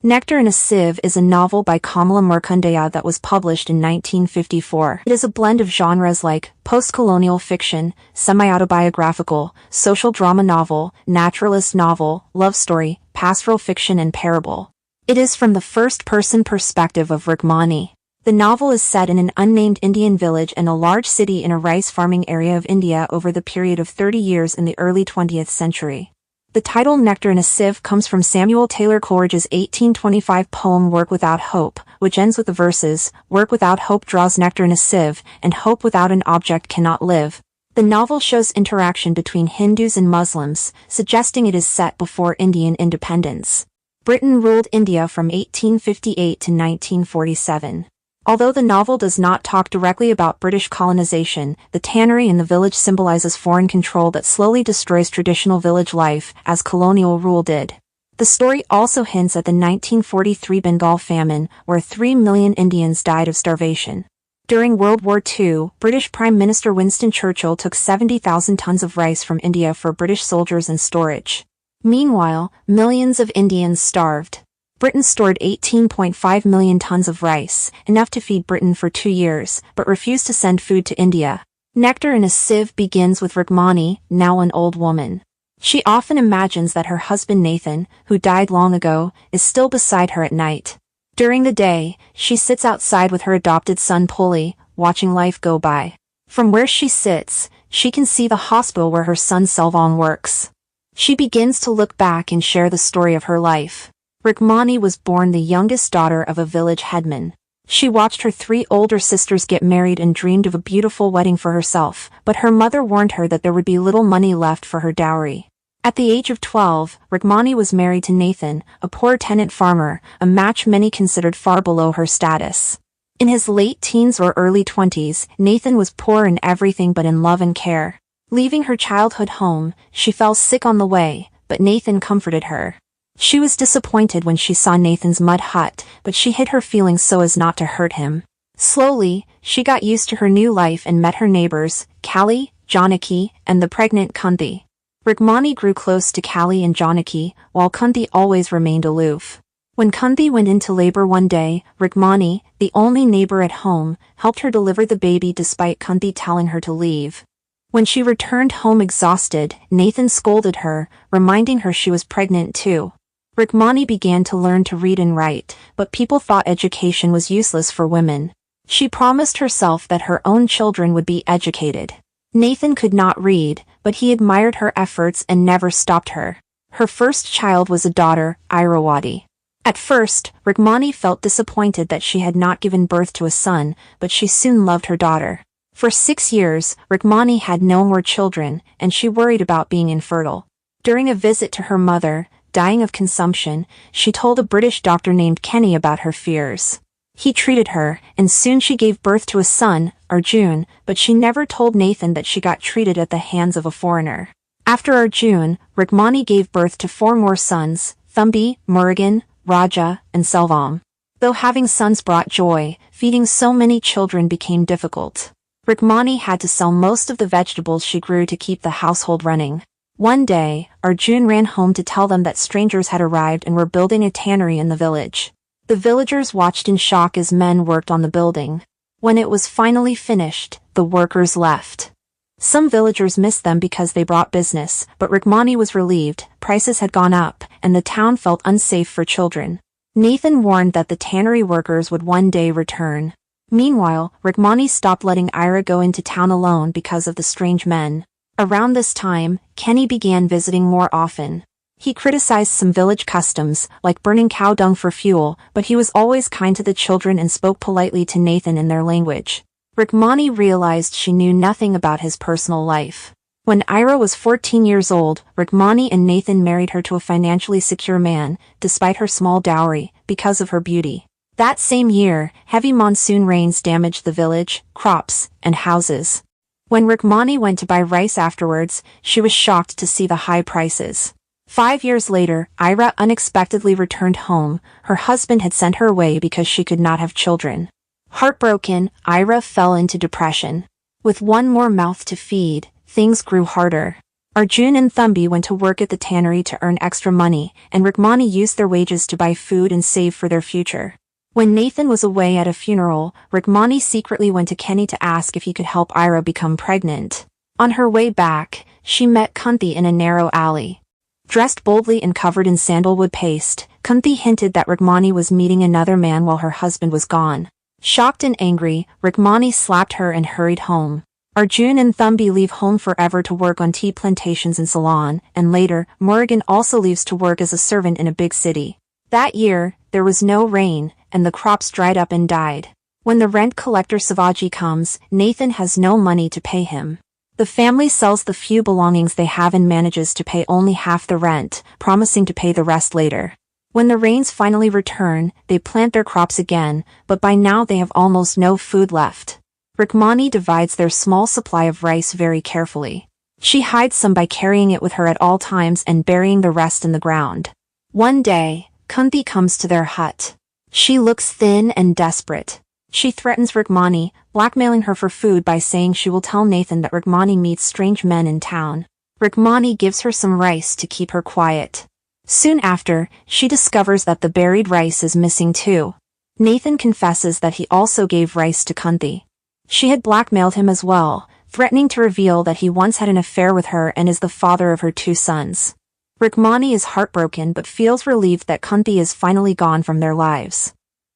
Nectar in a Sieve is a novel by Kamala Markandaya that was published in 1954. It is a blend of genres like post-colonial fiction, semi-autobiographical, social drama novel, naturalist novel, love story, pastoral fiction and parable. It is from the first-person perspective of Rukmani. The novel is set in an unnamed Indian village and a large city in a rice farming area of India over the period of 30 years in the early 20th century. The title Nectar in a Sieve comes from Samuel Taylor Coleridge's 1825 poem Work Without Hope, which ends with the verses, "Work without hope draws nectar in a sieve, and hope without an object cannot live." The novel shows interaction between Hindus and Muslims, suggesting it is set before Indian independence. Britain ruled India from 1858 to 1947. Although the novel does not talk directly about British colonization, the tannery in the village symbolizes foreign control that slowly destroys traditional village life, as colonial rule did. The story also hints at the 1943 Bengal famine, where 3 million Indians died of starvation. During World War II, British Prime Minister Winston Churchill took 70,000 tons of rice from India for British soldiers in storage. Meanwhile, millions of Indians starved. Britain stored 18.5 million tons of rice, enough to feed Britain for 2 years, but refused to send food to India. Nectar in a Sieve begins with Rukmani, now an old woman. She often imagines that her husband Nathan, who died long ago, is still beside her at night. During the day, she sits outside with her adopted son Puli, watching life go by. From where she sits, she can see the hospital where her son Selvon works. She begins to look back and share the story of her life. Rukmani was born the youngest daughter of a village headman. She watched her 3 older sisters get married and dreamed of a beautiful wedding for herself, but her mother warned her that there would be little money left for her dowry. At the age of 12, Rukmani was married to Nathan, a poor tenant farmer, a match many considered far below her status. In his late teens or early 20s, Nathan was poor in everything but in love and care. Leaving her childhood home, she fell sick on the way, but Nathan comforted her. She was disappointed when she saw Nathan's mud hut, but she hid her feelings so as not to hurt him. Slowly, she got used to her new life and met her neighbors, Kali, Janaki, and the pregnant Kunti. Rukmani grew close to Kali and Janaki, while Kunti always remained aloof. When Kunti went into labor one day, Rukmani, the only neighbor at home, helped her deliver the baby despite Kunti telling her to leave. When she returned home exhausted, Nathan scolded her, reminding her she was pregnant too. Rukmani began to learn to read and write, but people thought education was useless for women. She promised herself that her own children would be educated. Nathan could not read, but he admired her efforts and never stopped her. Her first child was a daughter, Irawadi. At first, Rukmani felt disappointed that she had not given birth to a son, but she soon loved her daughter. For 6 years, Rukmani had no more children, and she worried about being infertile. During a visit to her mother, dying of consumption, she told a British doctor named Kenny about her fears. He treated her, and soon she gave birth to a son, Arjun, but she never told Nathan that she got treated at the hands of a foreigner. After Arjun, Rukmani gave birth to 4 more sons, Thumbi, Murugan, Raja, and Selvam. Though having sons brought joy, feeding so many children became difficult. Rukmani had to sell most of the vegetables she grew to keep the household running. One day, Arjun ran home to tell them that strangers had arrived and were building a tannery in the village. The villagers watched in shock as men worked on the building. When it was finally finished, the workers left. Some villagers missed them because they brought business, but Rukmani was relieved. Prices had gone up, and the town felt unsafe for children. Nathan warned that the tannery workers would one day return. Meanwhile, Rukmani stopped letting Ira go into town alone because of the strange men. Around this time, Kenny began visiting more often. He criticized some village customs, like burning cow dung for fuel, but he was always kind to the children and spoke politely to Nathan in their language. Rukmani realized she knew nothing about his personal life. When Ira was 14 years old, Rukmani and Nathan married her to a financially secure man, despite her small dowry, because of her beauty. That same year, heavy monsoon rains damaged the village, crops, and houses. When Rukmani went to buy rice afterwards, she was shocked to see the high prices. 5 years later, Ira unexpectedly returned home. Her husband had sent her away because she could not have children. Heartbroken, Ira fell into depression. With one more mouth to feed, things grew harder. Arjun and Thumbi went to work at the tannery to earn extra money, and Rukmani used their wages to buy food and save for their future. When Nathan was away at a funeral, Rukmani secretly went to Kenny to ask if he could help Ira become pregnant. On her way back, she met Kunti in a narrow alley. Dressed boldly and covered in sandalwood paste, Kunti hinted that Rukmani was meeting another man while her husband was gone. Shocked and angry, Rukmani slapped her and hurried home. Arjun and Thumbi leave home forever to work on tea plantations in Ceylon, and later, Murugan also leaves to work as a servant in a big city. That year, there was no rain, and the crops dried up and died. When the rent collector Sivaji comes, Nathan has no money to pay him. The family sells the few belongings they have and manages to pay only half the rent, promising to pay the rest later. When the rains finally return, they plant their crops again, but by now they have almost no food left. Rukmani divides their small supply of rice very carefully. She hides some by carrying it with her at all times and burying the rest in the ground. One day, Kunti comes to their hut. She looks thin and desperate. She threatens Rukmani, blackmailing her for food by saying she will tell Nathan that Rukmani meets strange men in town. Rukmani gives her some rice to keep her quiet. Soon after, she discovers that the buried rice is missing too. Nathan confesses that he also gave rice to Kunti. She had blackmailed him as well, threatening to reveal that he once had an affair with her and is the father of her 2 sons. Rukmani is heartbroken but feels relieved that Kunti is finally gone from their lives.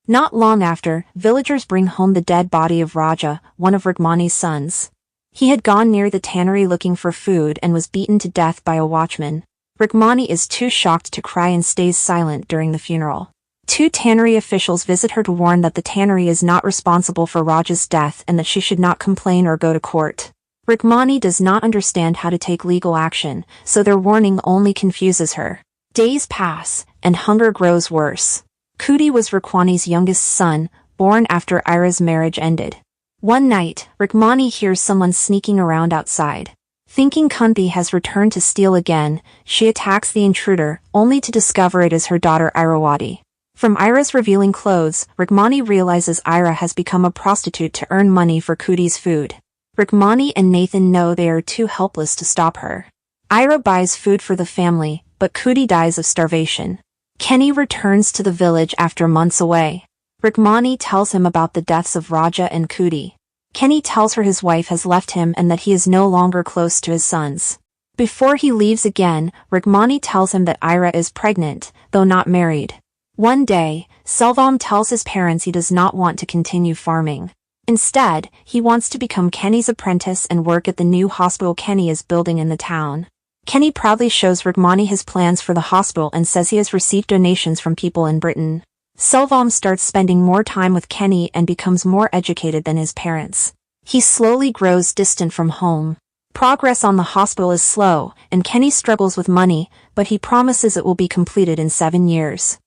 Not long after, villagers bring home the dead body of Raja, one of Rukmani's sons. He had gone near the tannery looking for food and was beaten to death by a watchman. Rukmani is too shocked to cry and stays silent during the funeral. 2 tannery officials visit her to warn that the tannery is not responsible for Raja's death and that she should not complain or go to court. Rukmani does not understand how to take legal action, so their warning only confuses her. Days pass, and hunger grows worse. Kudi was Rukmani's youngest son, born after Ira's marriage ended. One night, Rukmani hears someone sneaking around outside. Thinking Kunti has returned to steal again, she attacks the intruder, only to discover it is her daughter Irawati. From Ira's revealing clothes, Rukmani realizes Ira has become a prostitute to earn money for Kudi's food. Rukmani and Nathan know they are too helpless to stop her. Ira buys food for the family, but Kudi dies of starvation. Kenny returns to the village after months away. Rukmani tells him about the deaths of Raja and Kudi. Kenny tells her his wife has left him and that he is no longer close to his sons. Before he leaves again, Rukmani tells him that Ira is pregnant, though not married. One day, Selvam tells his parents he does not want to continue farming. Instead, he wants to become Kenny's apprentice and work at the new hospital Kenny is building in the town. Kenny proudly shows Rukmani his plans for the hospital and says he has received donations from people in Britain. Selvam starts spending more time with Kenny and becomes more educated than his parents. He slowly grows distant from home. Progress on the hospital is slow, and Kenny struggles with money, but he promises it will be completed in 7 years.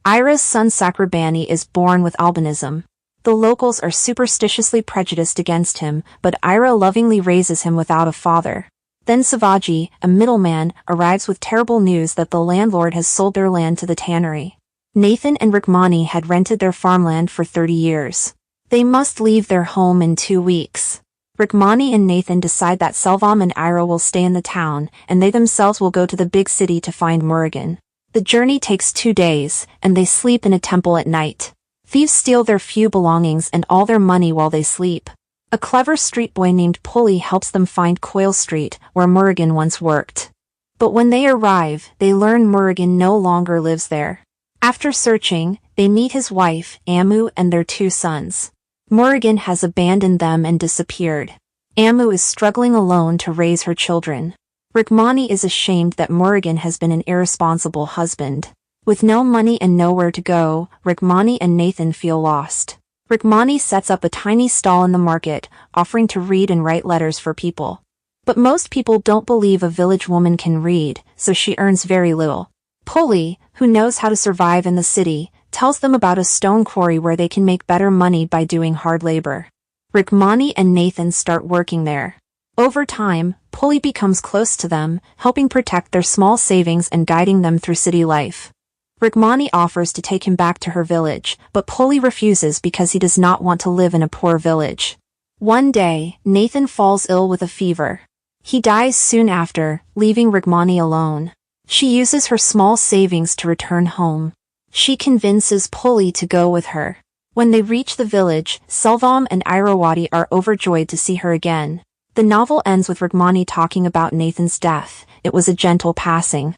Ira's son Sakrabani is born with albinism. The locals are superstitiously prejudiced against him, but Ira lovingly raises him without a father. Then Sivaji, a middleman, arrives with terrible news that the landlord has sold their land to the tannery. Nathan and Rukmani had rented their farmland for 30 years. They must leave their home in 2 weeks. Rukmani and Nathan decide that Selvam and Ira will stay in the town, and they themselves will go to the big city to find Murugan. The journey takes 2 days, and they sleep in a temple at night. Thieves steal their few belongings and all their money while they sleep. A clever street boy named Puli helps them find Coil Street, where Murugan once worked. But when they arrive, they learn Murugan no longer lives there. After searching, they meet his wife, Amu, and their 2 sons. Murugan has abandoned them and disappeared. Amu is struggling alone to raise her children. Rukmani is ashamed that Murugan has been an irresponsible husband. With no money and nowhere to go, Rukmani and Nathan feel lost. Rukmani sets up a tiny stall in the market, offering to read and write letters for people. But most people don't believe a village woman can read, so she earns very little. Puli, who knows how to survive in the city, tells them about a stone quarry where they can make better money by doing hard labor. Rukmani and Nathan start working there. Over time, Puli becomes close to them, helping protect their small savings and guiding them through city life. Rukmani offers to take him back to her village, but Puli refuses because he does not want to live in a poor village. One day, Nathan falls ill with a fever. He dies soon after, leaving Rukmani alone. She uses her small savings to return home. She convinces Puli to go with her. When they reach the village, Selvam and Irawati are overjoyed to see her again. The novel ends with Rukmani talking about Nathan's death. It was a gentle passing.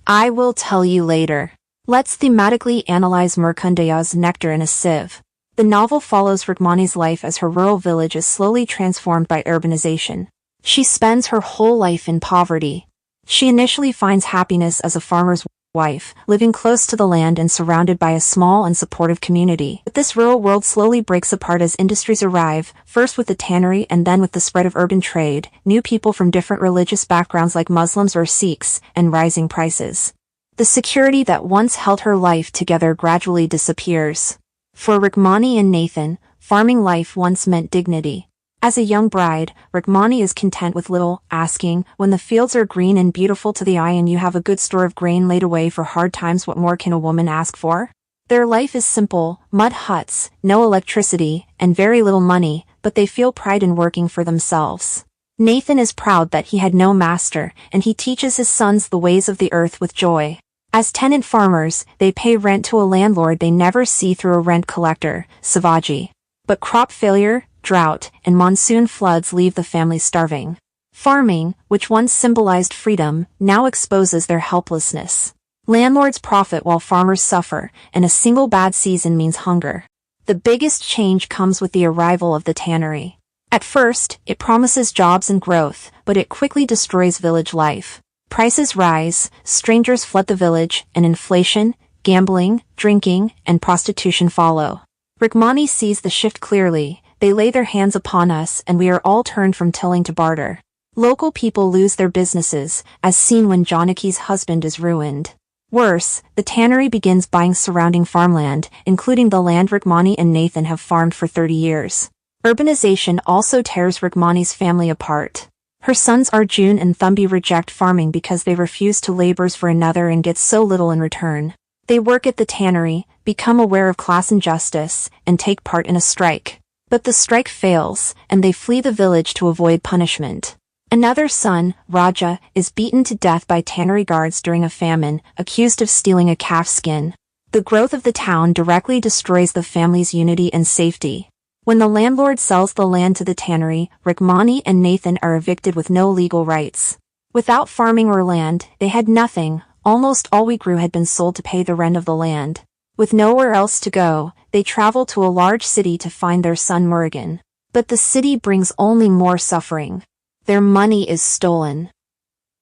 I will tell you later. Let's thematically analyze Markandaya's Nectar in a Sieve. The novel follows Rukmani's life as her rural village is slowly transformed by urbanization. She spends her whole life in poverty. She initially finds happiness as a farmer's wife, living close to the land and surrounded by a small and supportive community. But this rural world slowly breaks apart as industries arrive, first with the tannery and then with the spread of urban trade, new people from different religious backgrounds like Muslims or Sikhs, and rising prices. The security that once held her life together gradually disappears. For Rukmani and Nathan, farming life once meant dignity. As a young bride, Rukmani is content with little, asking, when the fields are green and beautiful to the eye and you have a good store of grain laid away for hard times, what more can a woman ask for? Their life is simple, mud huts, no electricity, and very little money, but they feel pride in working for themselves. Nathan is proud that he had no master, and he teaches his sons the ways of the earth with joy. As tenant farmers, they pay rent to a landlord they never see through a rent collector, Savaji. But crop failure, drought, and monsoon floods leave the family starving. Farming, which once symbolized freedom, now exposes their helplessness. Landlords profit while farmers suffer, and a single bad season means hunger. The biggest change comes with the arrival of the tannery. At first, it promises jobs and growth, but it quickly destroys village life. Prices rise, strangers flood the village, and inflation, gambling, drinking, and prostitution follow. Rukmani sees the shift clearly. They lay their hands upon us and we are all turned from tilling to barter. Local people lose their businesses, as seen when Janaki's husband is ruined. Worse, the tannery begins buying surrounding farmland, including the land Rukmani and Nathan have farmed for 30 years. Urbanization also tears Rukmani's family apart. Her sons Arjun and Thumbi reject farming because they refuse to labor for another and get so little in return. They work at the tannery, become aware of class injustice, and take part in a strike. But the strike fails, and they flee the village to avoid punishment. Another son, Raja, is beaten to death by tannery guards during a famine, accused of stealing a calf skin. The growth of the town directly destroys the family's unity and safety. When the landlord sells the land to the tannery, Rukmani and Nathan are evicted with no legal rights. Without farming or land, they had nothing. Almost all we grew had been sold to pay the rent of the land. With nowhere else to go, they travel to a large city to find their son Murugan. But the city brings only more suffering. Their money is stolen.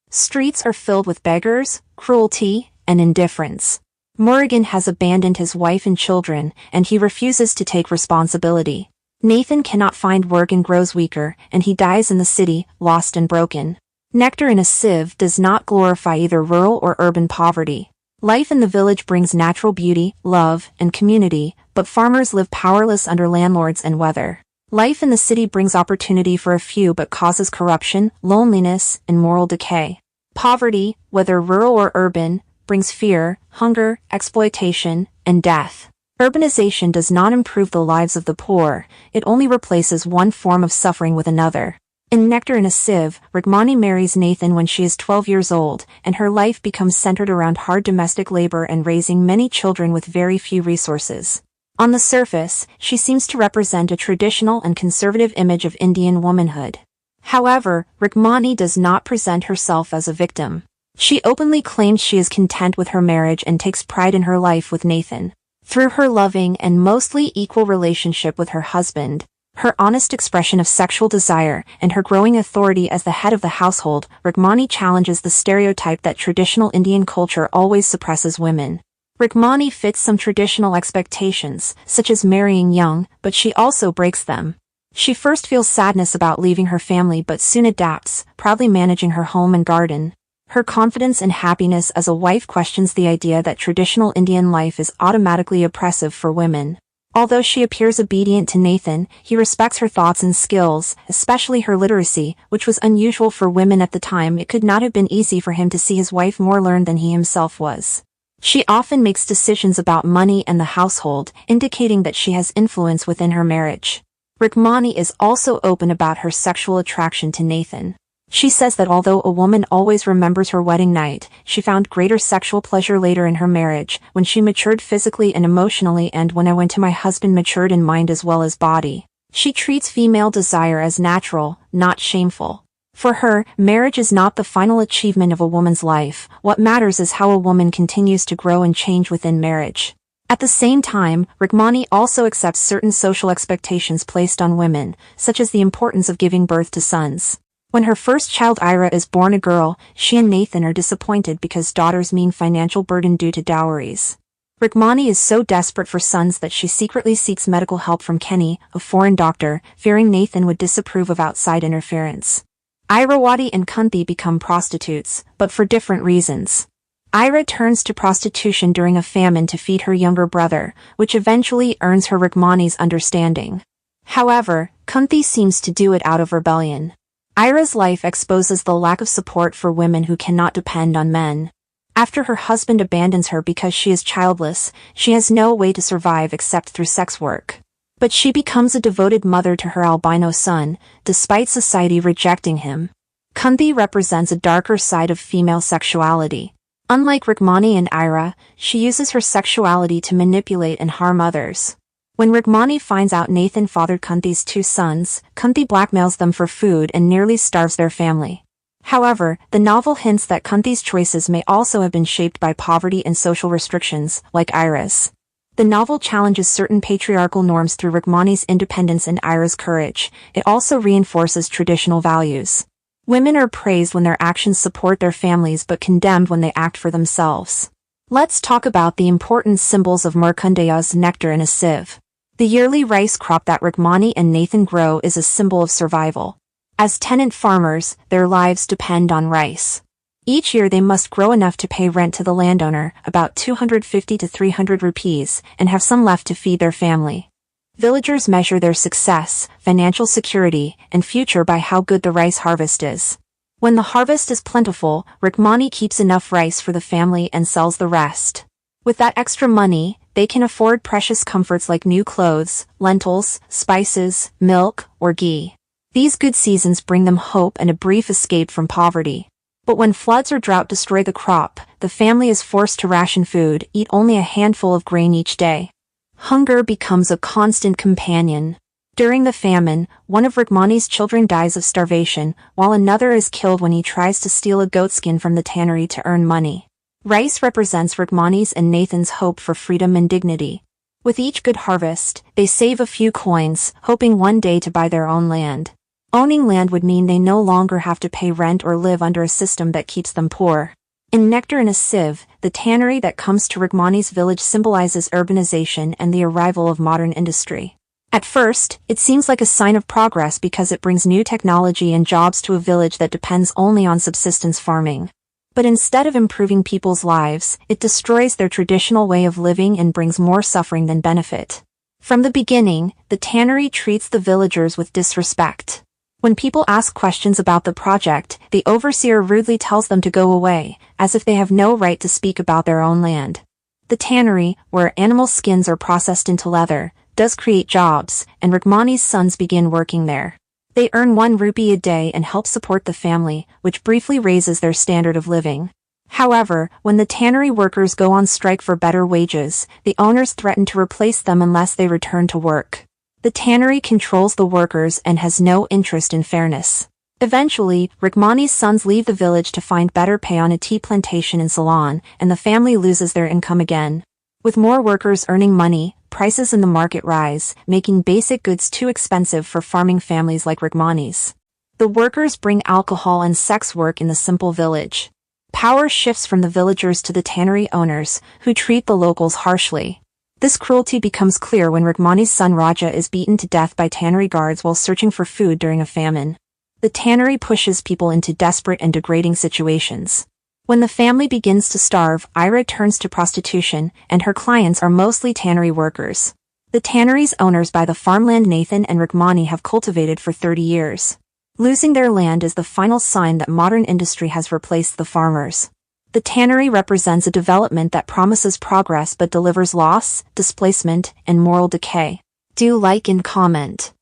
Streets are filled with beggars, cruelty, and indifference. Murugan has abandoned his wife and children, and he refuses to take responsibility. Nathan cannot find work and grows weaker, and he dies in the city, lost and broken. Nectar in a Sieve does not glorify either rural or urban poverty. Life in the village brings natural beauty, love, and community, but farmers live powerless under landlords and weather. Life in the city brings opportunity for a few but causes corruption, loneliness, and moral decay. Poverty, whether rural or urban, brings fear, hunger, exploitation, and death. Urbanization does not improve the lives of the poor, it only replaces one form of suffering with another. In Nectar in a Sieve, Rukmani marries Nathan when she is 12 years old, and her life becomes centered around hard domestic labor and raising many children with very few resources. On the surface, she seems to represent a traditional and conservative image of Indian womanhood. However, Rukmani does not present herself as a victim. She openly claims she is content with her marriage and takes pride in her life with Nathan. Through her loving and mostly equal relationship with her husband, her honest expression of sexual desire, and her growing authority as the head of the household, Rukmani challenges the stereotype that traditional Indian culture always suppresses women. Rukmani fits some traditional expectations, such as marrying young, but she also breaks them. She first feels sadness about leaving her family but soon adapts, proudly managing her home and garden. Her confidence and happiness as a wife questions the idea that traditional Indian life is automatically oppressive for women. Although she appears obedient to Nathan, he respects her thoughts and skills, especially her literacy, which was unusual for women at the time. It could not have been easy for him to see his wife more learned than he himself was. She often makes decisions about money and the household, indicating that she has influence within her marriage. Rukmani is also open about her sexual attraction to Nathan. She says that although a woman always remembers her wedding night, she found greater sexual pleasure later in her marriage, when she matured physically and emotionally, and when I went to my husband matured in mind as well as body. She treats female desire as natural, not shameful. For her, marriage is not the final achievement of a woman's life. What matters is how a woman continues to grow and change within marriage. At the same time, Rukmani also accepts certain social expectations placed on women, such as the importance of giving birth to sons. When her first child Ira is born a girl, she and Nathan are disappointed because daughters mean financial burden due to dowries. Rukmani is so desperate for sons that she secretly seeks medical help from Kenny, a foreign doctor, fearing Nathan would disapprove of outside interference. Irawati and Kunti become prostitutes, but for different reasons. Ira turns to prostitution during a famine to feed her younger brother, which eventually earns her Rukmani's understanding. However, Kunti seems to do it out of rebellion. Ira's life exposes the lack of support for women who cannot depend on men. After her husband abandons her because she is childless, she has no way to survive except through sex work. But she becomes a devoted mother to her albino son, despite society rejecting him. Kunti represents a darker side of female sexuality. Unlike Rukmani and Ira, she uses her sexuality to manipulate and harm others. When Rukmani finds out Nathan fathered Kunti's 2 sons, Kunti blackmails them for food and nearly starves their family. However, the novel hints that Kunti's choices may also have been shaped by poverty and social restrictions, like Ira's. The novel challenges certain patriarchal norms through Rukmani's independence and Ira's courage. It also reinforces traditional values. Women are praised when their actions support their families but condemned when they act for themselves. Let's talk about the important symbols of Markandaya's Nectar in a Sieve. The yearly rice crop that Rukmani and Nathan grow is a symbol of survival. As tenant farmers, their lives depend on rice. Each year they must grow enough to pay rent to the landowner, about 250 to 300 rupees, and have some left to feed their family. Villagers measure their success, financial security, and future by how good the rice harvest is. When the harvest is plentiful, Rukmani keeps enough rice for the family and sells the rest. With that extra money, they can afford precious comforts like new clothes, lentils, spices, milk, or ghee. These good seasons bring them hope and a brief escape from poverty. But when floods or drought destroy the crop, the family is forced to ration food, eat only a handful of grain each day. Hunger becomes a constant companion. During the famine, one of Rukmani's children dies of starvation, while another is killed when he tries to steal a goatskin from the tannery to earn money. Rice represents Rukmani's and Nathan's hope for freedom and dignity. With each good harvest, they save a few coins, hoping one day to buy their own land. Owning land would mean they no longer have to pay rent or live under a system that keeps them poor. In Nectar in a Sieve, the tannery that comes to Rukmani's village symbolizes urbanization and the arrival of modern industry. At first, it seems like a sign of progress because it brings new technology and jobs to a village that depends only on subsistence farming. But instead of improving people's lives, it destroys their traditional way of living and brings more suffering than benefit. From the beginning, the tannery treats the villagers with disrespect. When people ask questions about the project, the overseer rudely tells them to go away, as if they have no right to speak about their own land. The tannery, where animal skins are processed into leather, does create jobs, and Rukmani's sons begin working there. They earn 1 rupee a day and help support the family, which briefly raises their standard of living. However, when the tannery workers go on strike for better wages, the owners threaten to replace them unless they return to work. The tannery controls the workers and has no interest in fairness. Eventually, Rukmani's sons leave the village to find better pay on a tea plantation in Ceylon, and the family loses their income again. With more workers earning money, prices in the market rise, making basic goods too expensive for farming families like Rukmani's. The workers bring alcohol and sex work in the simple village. Power shifts from the villagers to the tannery owners, who treat the locals harshly. This cruelty becomes clear when Rukmani's son Raja is beaten to death by tannery guards while searching for food during a famine. The tannery pushes people into desperate and degrading situations. When the family begins to starve, Ira turns to prostitution, and her clients are mostly tannery workers. The tannery's owners buy the farmland Nathan and Rukmani have cultivated for 30 years. Losing their land is the final sign that modern industry has replaced the farmers. The tannery represents a development that promises progress but delivers loss, displacement, and moral decay. Do like and comment.